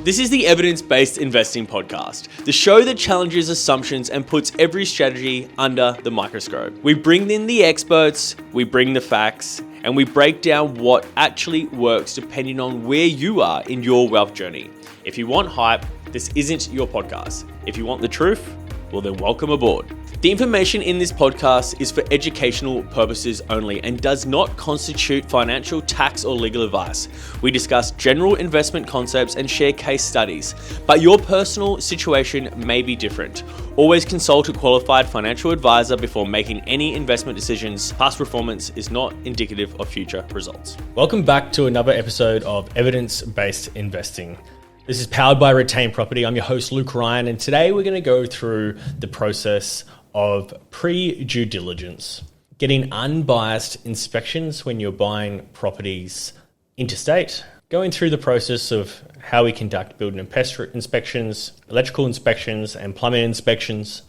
This is the Evidence-Based Investing Podcast, the show that challenges assumptions and puts every strategy under the microscope. We bring in the experts, we bring the facts, and we break down what actually works depending on where you are in your wealth journey. If you want hype, this isn't your podcast. If you want the truth, well then welcome aboard. The information in this podcast is for educational purposes only and does not constitute financial, tax, or legal advice. We discuss general investment concepts and share case studies, but your personal situation may be different. Always consult a qualified financial advisor before making any investment decisions. Past performance is not indicative of future results. Welcome back to another episode of Evidence-Based Investing. This is powered by Retained Property. I'm your host, Luke Ryan, and today we're going to go through the process of pre-due diligence, getting unbiased inspections when you're buying properties interstate, going through the process of how we conduct building and pest inspections, electrical inspections, and plumbing inspections.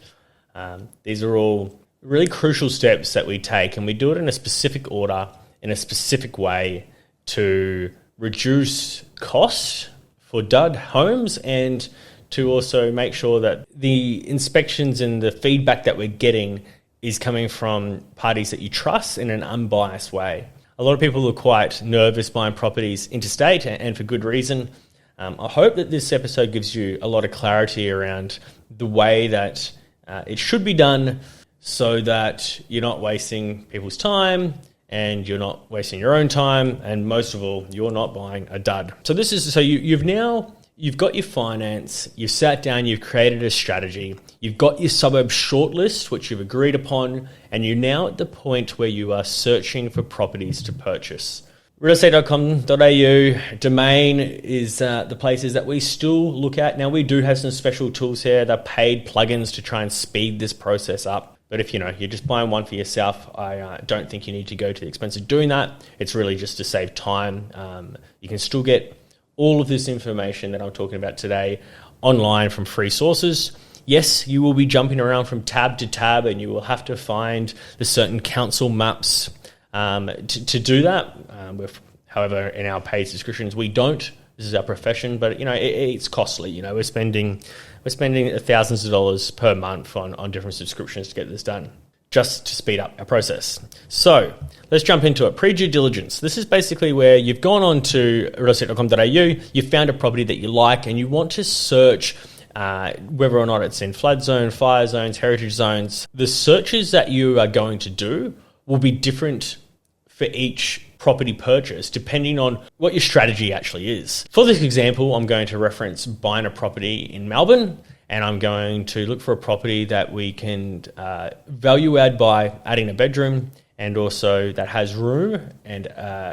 These are all really crucial steps that we take, and we do it in a specific order, in a specific way to reduce costs for dud homes and to also make sure that the inspections and the feedback that we're getting is coming from parties that you trust in an unbiased way. A lot of people are quite nervous buying properties interstate, and for good reason. I hope that this episode gives you a lot of clarity around the way that it should be done so that you're not wasting people's time and you're not wasting your own time, and most of all, you're not buying a dud. So you've got your finance, you've sat down, you've created a strategy, you've got your suburb shortlist, which you've agreed upon, and you're now at the point where you are searching for properties to purchase. Realestate.com.au domain is the places that we still look at. Now, we do have some special tools here. They're paid plugins to try and speed this process up. But if you're just buying one for yourself, I don't think you need to go to the expense of doing that. It's really just to save time. You can still get all of this information that I'm talking about today online from free sources. Yes, you will be jumping around from tab to tab, and you will have to find the certain council maps to do that. However, in our paid subscriptions, we don't. This is our profession, but it's costly. We're spending thousands of dollars per month on different subscriptions to get this done, just to speed up our process. So let's jump into it. Pre-due diligence. This is basically where you've gone on to realestate.com.au, you've found a property that you like, and you want to search whether or not it's in flood zone, fire zones, heritage zones. The searches that you are going to do will be different for each property purchase, depending on what your strategy actually is. For this example, I'm going to reference buying a property in Melbourne, and I'm going to look for a property that we can value add by adding a bedroom, and also that has room and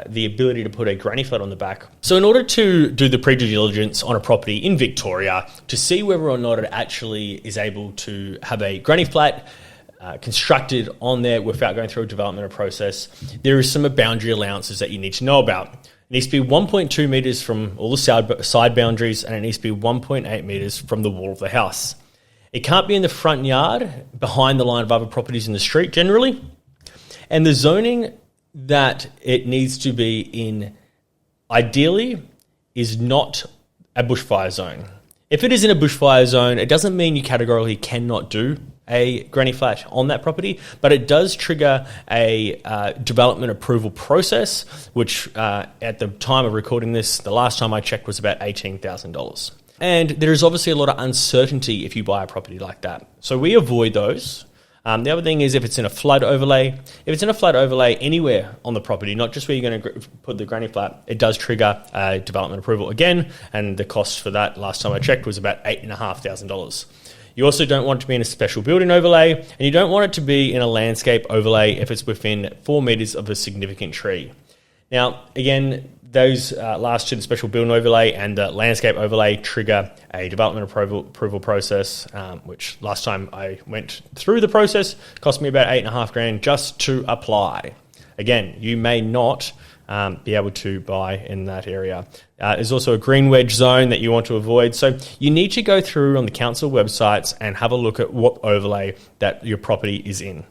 the ability to put a granny flat on the back. So in order to do the pre-due diligence on a property in Victoria, to see whether or not it actually is able to have a granny flat constructed on there without going through a development process, there is some boundary allowances that you need to know about. It needs to be 1.2 metres from all the side boundaries, and it needs to be 1.8 metres from the wall of the house. It can't be in the front yard, behind the line of other properties in the street generally. And the zoning that it needs to be in, ideally, is not a bushfire zone. If it is in a bushfire zone, it doesn't mean you categorically cannot do a granny flat on that property, but it does trigger a development approval process, which at the time of recording this, the last time I checked, was about $18,000. And there is obviously a lot of uncertainty if you buy a property like that. So we avoid those. The other thing is if it's in a flood overlay. If it's in a flood overlay anywhere on the property, not just where you're going to put the granny flat, it does trigger development approval again, and the cost for that last time I checked was about $8,500. You also don't want it to be in a special building overlay, and you don't want it to be in a landscape overlay if it's within 4 metres of a significant tree. Now, again, those last two, the special building overlay and the landscape overlay, trigger a development approval process, which last time I went through the process cost me about $8,500 just to apply. Again, you may not be able to buy in that area. There's also a green wedge zone that you want to avoid. So you need to go through on the council websites and have a look at what overlay that your property is in.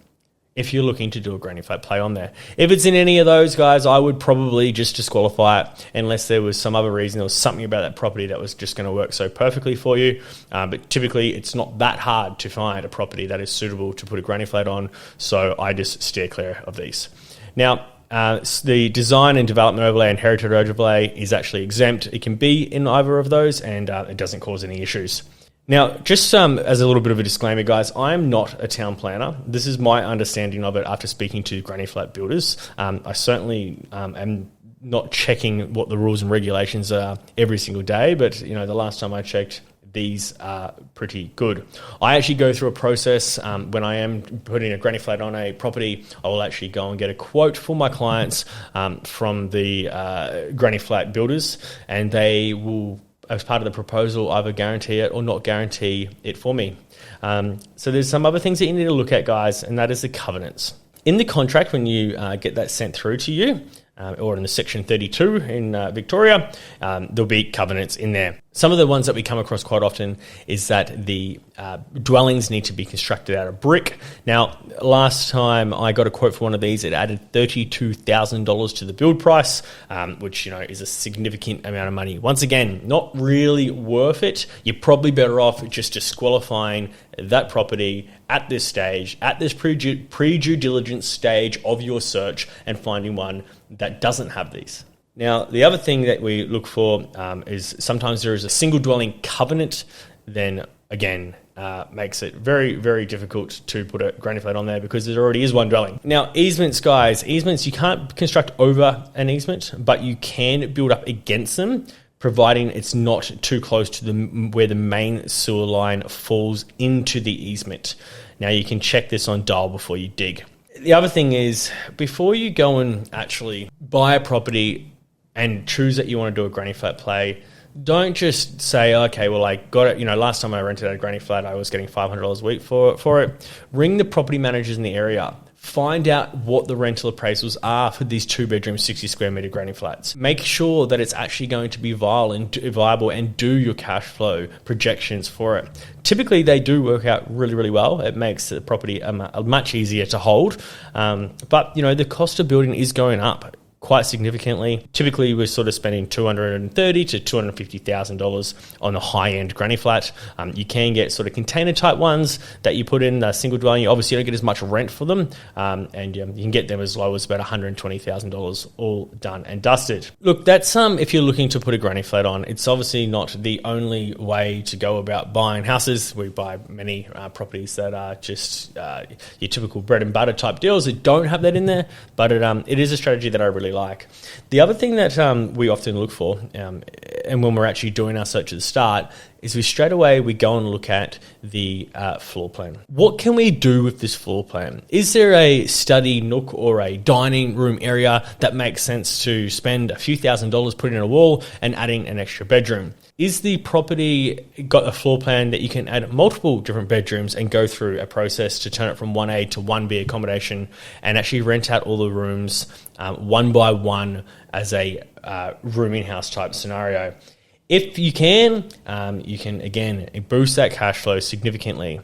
if you're looking to do a granny flat play on there. If it's in any of those, guys, I would probably just disqualify it unless there was some other reason, there was something about that property that was just going to work so perfectly for you. But typically, it's not that hard to find a property that is suitable to put a granny flat on, so I just steer clear of these. Now, the design and development overlay and heritage overlay is actually exempt. It can be in either of those, and it doesn't cause any issues. Now, just as a little bit of a disclaimer, guys, I am not a town planner. This is my understanding of it after speaking to granny flat builders. I certainly am not checking what the rules and regulations are every single day, but the last time I checked, these are pretty good. I actually go through a process when I am putting a granny flat on a property. I will actually go and get a quote for my clients from the granny flat builders, and they will, as part of the proposal, either guarantee it or not guarantee it for me. So there's some other things that you need to look at, guys, and that is the covenants. In the contract, when you get that sent through to you, or in the section 32 in Victoria, there'll be covenants in there. Some of the ones that we come across quite often is that the dwellings need to be constructed out of brick. Now, last time I got a quote for one of these, it added $32,000 to the build price, which is a significant amount of money. Once again, not really worth it. You're probably better off just disqualifying that property at this stage, at this pre-due diligence stage of your search, and finding one that doesn't have these. Now, the other thing that we look for is sometimes there is a single dwelling covenant, then again, makes it very, very difficult to put a granny flat on there because there already is one dwelling. Now, easements, guys, you can't construct over an easement, but you can build up against them, providing it's not too close to where the main sewer line falls into the easement. Now, you can check this on Dial before you dig. The other thing is, before you go and actually buy a property and choose that you want to do a granny flat play, don't just say, okay, well, I got it. Last time I rented out a granny flat, I was getting $500 a week for it. Ring the property managers in the area. Find out what the rental appraisals are for these 2-bedroom, 60 square meter granny flats. Make sure that it's actually going to be viable and do your cash flow projections for it. Typically, they do work out really, really well. It makes the property much easier to hold. But the cost of building is going up quite significantly. Typically, we're sort of spending $230,000 to $250,000 on a high-end granny flat. You can get sort of container-type ones that you put in a single dwelling. Obviously, you don't get as much rent for them, and you can get them as low as about $120,000 all done and dusted. Look, that's if you're looking to put a granny flat on. It's obviously not the only way to go about buying houses. We buy many properties that are just your typical bread and butter type deals that don't have that in there, but it is a strategy that I really like. The other thing that we often look for, and when we're actually doing our search at the start, is we go and look at the floor plan. What can we do with this floor plan? Is there a study nook or a dining room area that makes sense to spend a few $1,000s putting in a wall and adding an extra bedroom? Is the property got a floor plan that you can add multiple different bedrooms and go through a process to turn it from 1A to 1B accommodation and actually rent out all the rooms one by one as a rooming house type scenario? If you can again boost that cash flow significantly.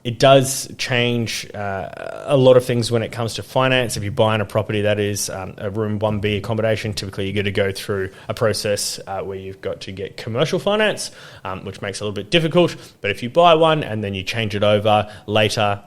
It does change a lot of things when it comes to finance. If you're buying a property that is a room 1B accommodation, typically you're going to go through a process where you've got to get commercial finance, which makes it a little bit difficult. But if you buy one and then you change it over later,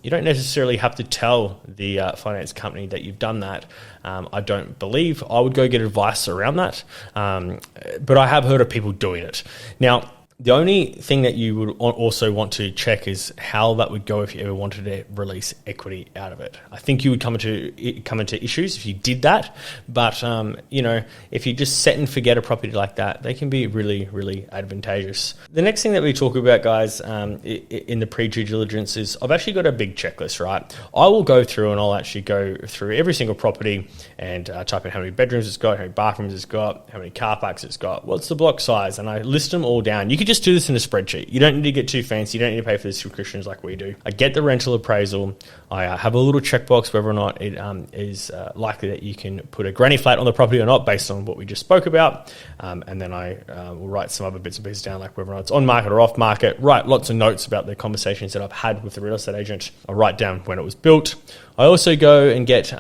you don't necessarily have to tell the finance company that you've done that. I don't believe. I would go get advice around that. But I have heard of people doing it. Now, the only thing that you would also want to check is how that would go if you ever wanted to release equity out of it. I think you would come into issues if you did that. But, if you just set and forget a property like that, they can be really, really advantageous. The next thing that we talk about, guys, in the pre-due diligence is I've actually got a big checklist, right? I will go through and I'll actually go through every single property and type in how many bedrooms it's got, how many bathrooms it's got, how many car parks it's got, what's the block size, and I list them all down. You could could just do this in a spreadsheet. You don't need to get too fancy. You don't need to pay for the subscriptions like we do. I get the rental appraisal. I have a little checkbox whether or not it is likely that you can put a granny flat on the property or not based on what we just spoke about. And then I will write some other bits and pieces down, like whether or not it's on market or off market. Write lots of notes about the conversations that I've had with the real estate agent. I write down when it was built. I also go and get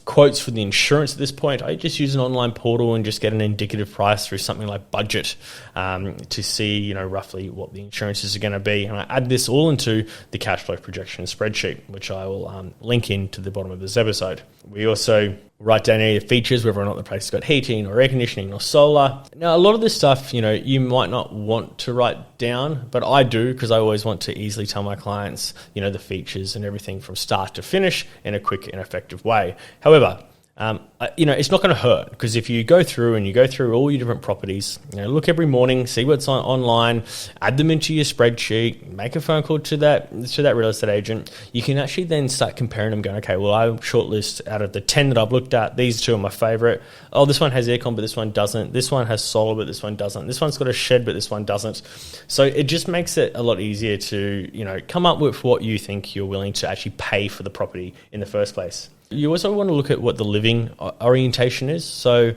quotes for the insurance at this point. I just use an online portal and just get an indicative price through something like Budget to see, roughly what the insurances are going to be. And I add this all into the cash flow projection spreadsheet, which I will link in to the bottom of this episode. We also write down any of the features, whether or not the place has got heating or air conditioning or solar. Now, a lot of this stuff, you might not want to write down, but I do because I always want to easily tell my clients, the features and everything from start to finish in a quick and effective way. However, it's not going to hurt, because if you go through all your different properties, look every morning, see what's online, add them into your spreadsheet, make a phone call to that real estate agent, you can actually then start comparing them, going, okay, well, I shortlist out of the 10 that I've looked at, these two are my favorite. Oh, this one has aircon, but this one doesn't. This one has solar, but this one doesn't. This one's got a shed, but this one doesn't. So it just makes it a lot easier to, come up with what you think you're willing to actually pay for the property in the first place. You also want to look at what the living orientation is. So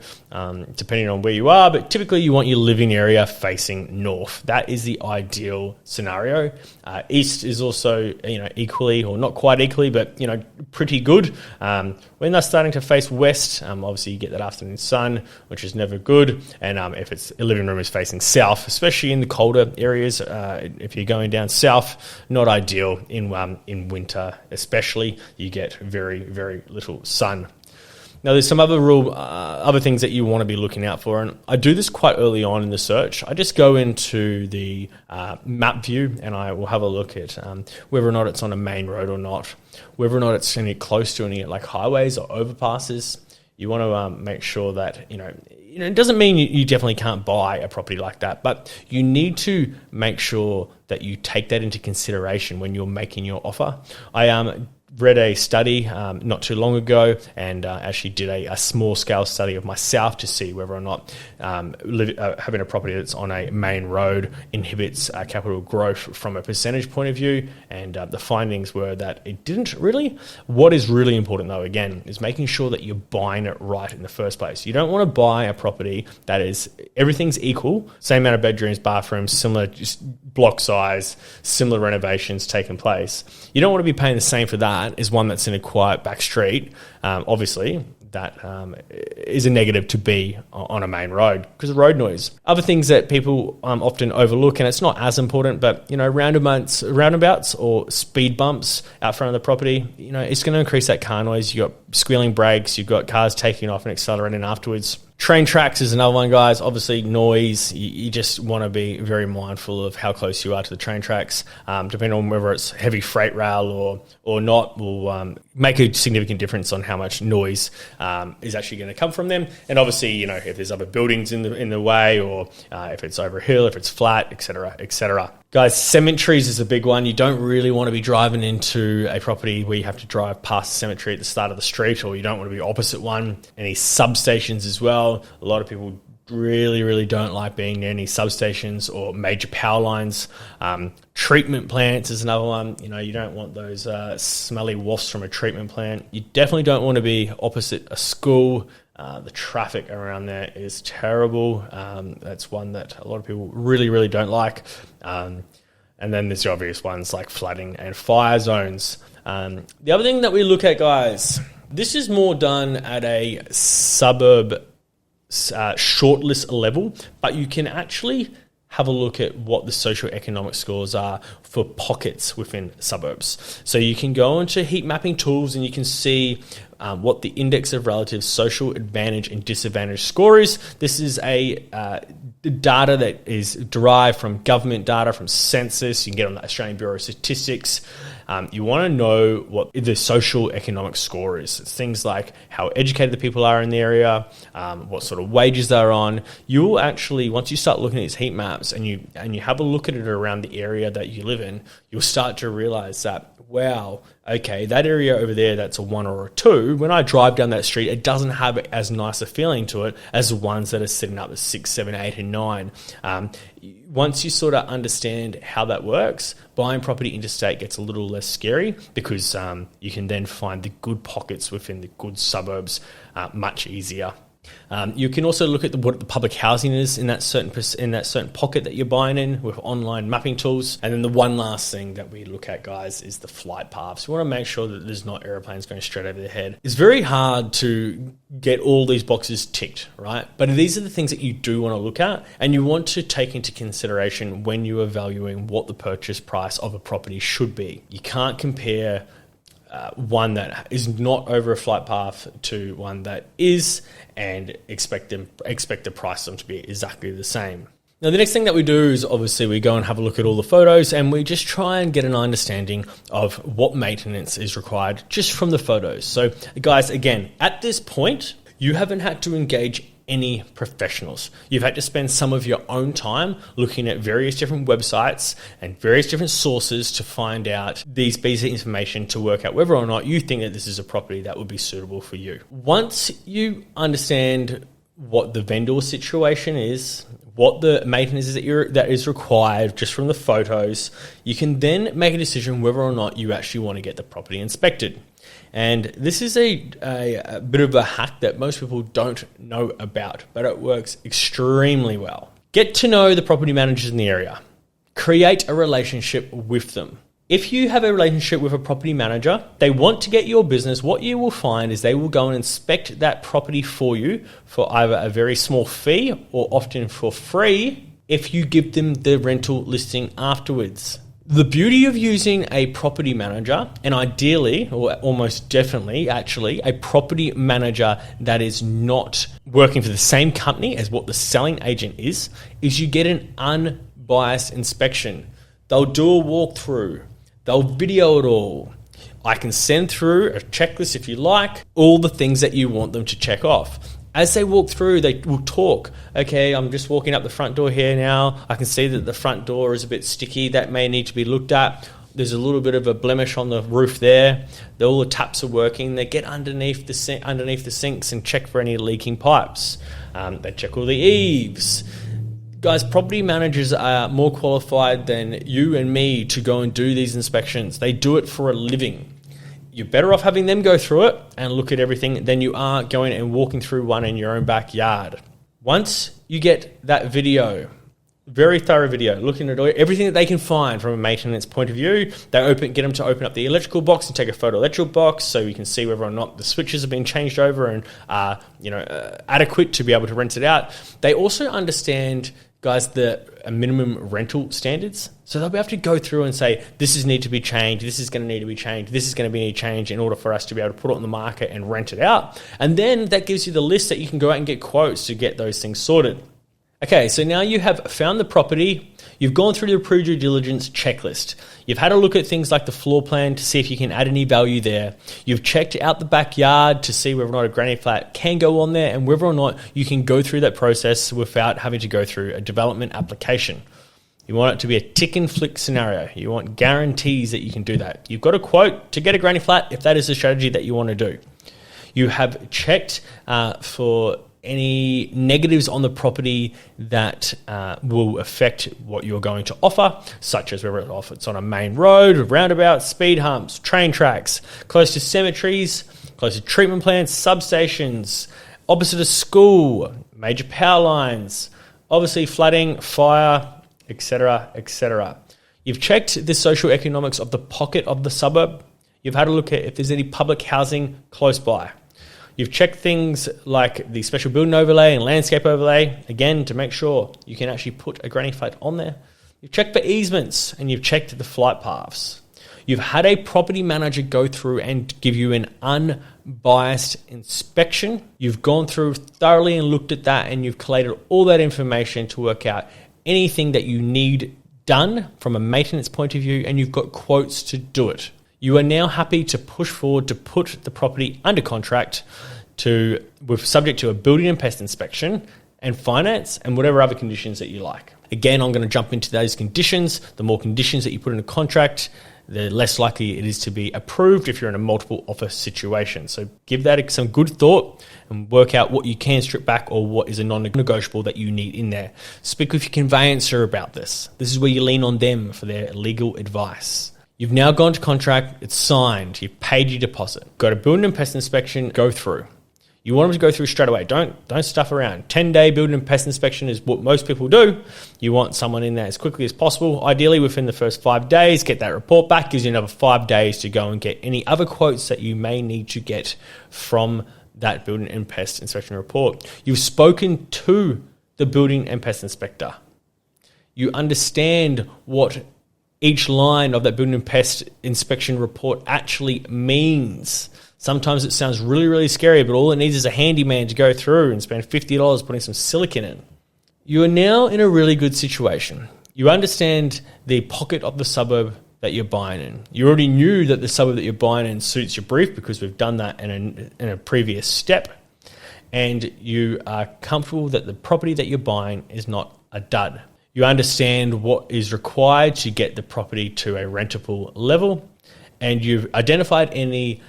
depending on where you are, but typically you want your living area facing north. That is the ideal scenario. East is also, equally, or not quite equally, but, pretty good. When they're starting to face west, obviously you get that afternoon sun, which is never good. And if it's a living room is facing south, especially in the colder areas, if you're going down south, not ideal in winter, especially. You get very, very little sun. Now, there's some other things that you want to be looking out for, and I do this quite early on in the search. I just go into the map view and I will have a look at whether or not it's on a main road or not, whether or not it's any close to any like highways or overpasses. You want to make sure that, it doesn't mean you definitely can't buy a property like that, but you need to make sure that you take that into consideration when you're making your offer. I read a study not too long ago, and actually did a small scale study of myself to see whether or not having a property that's on a main road inhibits capital growth from a percentage point of view. And the findings were that it didn't really. What is really important, though, again, is making sure that you're buying it right in the first place. You don't want to buy a property that is everything's equal, same amount of bedrooms, bathrooms, similar just block size, similar renovations taking place. You don't want to be paying the same for that as one that's in a quiet back street. Obviously, that is a negative to be on a main road because of road noise. Other things that people often overlook, and it's not as important, but roundabouts or speed bumps out front of the property, it's going to increase that car noise. You've got squealing brakes, you've got cars taking off and accelerating afterwards. Train tracks is another one, guys. Obviously, noise. You just want to be very mindful of how close you are to the train tracks. Depending on whether it's heavy freight rail or not, will make a significant difference on how much noise is actually going to come from them. And obviously, if there's other buildings in the way, or if it's over a hill, if it's flat, etc., etc. Guys, cemeteries is a big one. You don't really want to be driving into a property where you have to drive past the cemetery at the start of the street, or you don't want to be opposite one. Any substations as well. A lot of people really, really don't like being near any substations or major power lines. Treatment plants is another one. You don't want those smelly wafts from a treatment plant. You definitely don't want to be opposite a school. The traffic around there is terrible. That's one that a lot of people really, really don't like. And then there's the obvious ones like flooding and fire zones. The other thing that we look at, guys, this is more done at a suburb shortlist level, but you can actually have a look at what the socioeconomic scores are for pockets within suburbs. So you can go into heat mapping tools and you can see what the index of relative social advantage and disadvantage score is. This is a data that is derived from government data, from census. You can get on the Australian Bureau of Statistics. You want to know what the social economic score is. It's things like how educated the people are in the area, what sort of wages they're on. You will actually, once you start looking at these heat maps and you have a look at it around the area that you live in, you'll start to realize that, wow, okay, that area over there, that's a 1 or a 2. When I drive down that street, it doesn't have as nice a feeling to it as the ones that are sitting up at 6, 7, 8, and 9. Once you sort of understand how that works, buying property interstate gets a little less scary because you can then find the good pockets within the good suburbs much easier. You can also look at what the public housing is in that certain pocket that you're buying in with online mapping tools. And then the one last thing that we look at, guys, is the flight paths. We want to make sure that there's not airplanes going straight over the head. It's very hard to get all these boxes ticked, right? But these are the things that you do want to look at and you want to take into consideration when you are valuing what the purchase price of a property should be. You can't compare one that is not over a flight path to one that is, and expect the price of them to be exactly the same. Now, the next thing that we do is obviously we go and have a look at all the photos and we just try and get an understanding of what maintenance is required just from the photos. So, guys, again, at this point, you haven't had to engage any professionals. You've had to spend some of your own time looking at various different websites and various different sources to find out these pieces of information to work out whether or not you think that this is a property that would be suitable for you. Once you understand what the vendor situation is, what the maintenance is that is required just from the photos, you can then make a decision whether or not you actually want to get the property inspected. And this is a bit of a hack that most people don't know about, but it works extremely well. Get to know the property managers in the area. Create a relationship with them. If you have a relationship with a property manager, they want to get your business, what you will find is they will go and inspect that property for you for either a very small fee or often for free if you give them the rental listing afterwards. The beauty of using a property manager, and ideally, or almost definitely actually, a property manager that is not working for the same company as what the selling agent is you get an unbiased inspection. They'll do a walkthrough. They'll video it all. I can send through a checklist if you like, all the things that you want them to check off. As they walk through, they will talk. Okay, I'm just walking up the front door here now. I can see that the front door is a bit sticky. That may need to be looked at. There's a little bit of a blemish on the roof there. All the taps are working. They get underneath the sinks and check for any leaking pipes. They check all the eaves. Guys, property managers are more qualified than you and me to go and do these inspections. They do it for a living. You're better off having them go through it and look at everything than you are going and walking through one in your own backyard. Once you get that video, very thorough video, looking at everything that they can find from a maintenance point of view, get them to open up the electrical box and take a photo electrical box so you can see whether or not the switches have been changed over and are adequate to be able to rent it out. They also understand, guys, the minimum rental standards. So they'll be able to go through and say, this is need to be changed, this is going to need to be changed, this is going to be need changed in order for us to be able to put it on the market and rent it out. And then that gives you the list that you can go out and get quotes to get those things sorted. Okay, so now you have found the property, you've gone through the pre-due diligence checklist, you've had a look at things like the floor plan to see if you can add any value there, you've checked out the backyard to see whether or not a granny flat can go on there and whether or not you can go through that process without having to go through a development application. You want it to be a tick and flick scenario. You want guarantees that you can do that. You've got a quote to get a granny flat if that is the strategy that you want to do. You have checked for any negatives on the property that will affect what you're going to offer, such as whether it's on a main road, roundabouts, speed humps, train tracks, close to cemeteries, close to treatment plants, substations, opposite a school, major power lines, obviously flooding, fire, etc., etc. You've checked the socioeconomics of the pocket of the suburb. You've had a look at if there's any public housing close by. You've checked things like the special building overlay and landscape overlay, again, to make sure you can actually put a granny flat on there. You've checked for easements and you've checked the flight paths. You've had a property manager go through and give you an unbiased inspection. You've gone through thoroughly and looked at that and you've collated all that information to work out anything that you need done from a maintenance point of view, and you've got quotes to do it. You are now happy to push forward to put the property under contract with subject to a building and pest inspection and finance and whatever other conditions that you like. Again, I'm going to jump into those conditions. The more conditions that you put in a contract, the less likely it is to be approved if you're in a multiple offer situation. So give that some good thought and work out what you can strip back or what is a non-negotiable that you need in there. Speak with your conveyancer about this. This is where you lean on them for their legal advice. You've now gone to contract, it's signed, you've paid your deposit. Got a building and pest inspection, go through. You want them to go through straight away. Don't stuff around. 10-day building and pest inspection is what most people do. You want someone in there as quickly as possible. Ideally, within the first 5 days, get that report back. Gives you another 5 days to go and get any other quotes that you may need to get from that building and pest inspection report. You've spoken to the building and pest inspector. You understand what each line of that building and pest inspection report actually means. Sometimes it sounds really, really scary, but all it needs is a handyman to go through and spend $50 putting some silicone in. You are now in a really good situation. You understand the pocket of the suburb that you're buying in. You already knew that the suburb that you're buying in suits your brief because we've done that in a previous step. And you are comfortable that the property that you're buying is not a dud. You understand what is required to get the property to a rentable level. And you've identified any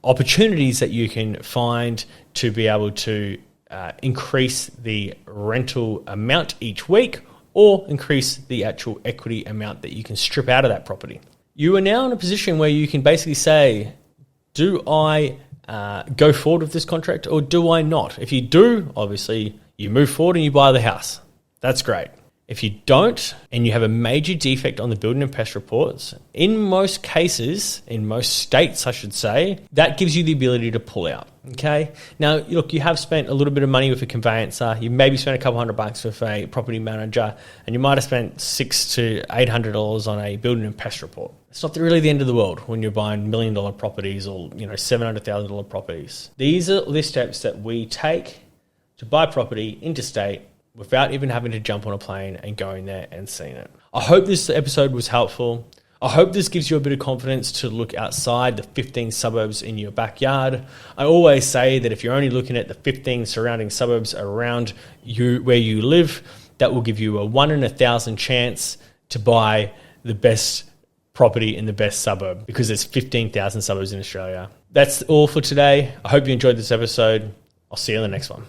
opportunities that you can find to be able to increase the rental amount each week or increase the actual equity amount that you can strip out of that property. You are now in a position where you can basically say, do I go forward with this contract or do I not? If you do, obviously, you move forward and you buy the house. That's great. If you don't, and you have a major defect on the building and pest reports, in most cases, in most states, I should say, that gives you the ability to pull out. Okay. Now, look, you have spent a little bit of money with a conveyancer. You maybe spent a couple $100 with a property manager, and you might have spent $600 to $800 on a building and pest report. It's not really the end of the world when you're buying $1 million properties or $700,000 properties. These are the steps that we take to buy property interstate without even having to jump on a plane and going there and seeing it. I hope this episode was helpful. I hope this gives you a bit of confidence to look outside the 15 suburbs in your backyard. I always say that if you're only looking at the 15 surrounding suburbs around you where you live, that will give you a 1 in 1,000 chance to buy the best property in the best suburb because there's 15,000 suburbs in Australia. That's all for today. I hope you enjoyed this episode. I'll see you in the next one.